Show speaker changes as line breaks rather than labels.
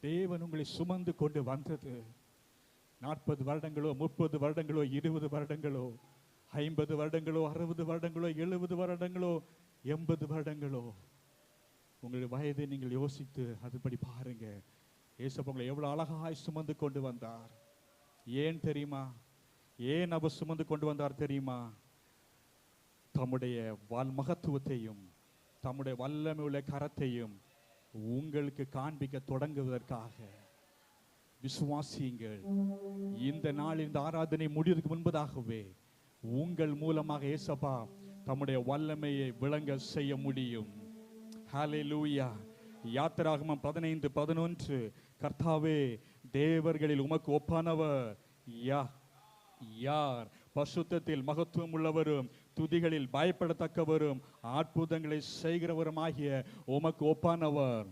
தேவன் உங்களை சுமந்து கொண்டு வந்தது 40 வருடங்களோ 30 வருடங்களோ 20 வருடங்களோ 50 வருடங்களோ 60 வருடங்களோ 70 வருடங்களோ 80 வருடங்களோ, உங்களுடைய வயதை நீங்கள் யோசித்து அதுபடி பாருங்க. ஏசப்பா உங்களை எவ்வளவு அழகாய் சுமந்து கொண்டு வந்தார். ஏன் தெரியுமா? ஏன் அவர் சுமந்து கொண்டு வந்தார் தெரியுமா? தம்முடைய மகத்துவத்தையும் தம்முடைய வல்லமை உள்ள கரத்தையும் உங்களுக்கு காண்பிக்க தொடங்குவதற்காக. விசுவாசியுங்கள். இந்த நாள், இந்த ஆராதனை முடிவதற்கு முன்பதாகவே உங்கள் மூலமாக ஏசப்பா தம்முடைய வல்லமையை விளங்க செய்ய முடியும். ஹல்லேலூயா. யாத்திராகமம் 15:11, கர்த்தாவே, தேவர்களில் உமக்கு ஒப்பானவர் யார்? பசுத்தத்தில் மகத்துவம் உள்ளவரும் துதிகளில் பயப்படத்தக்கவரும் அற்புதங்களை செய்கிறவருமாகிய உமக்கு ஒப்பானவர்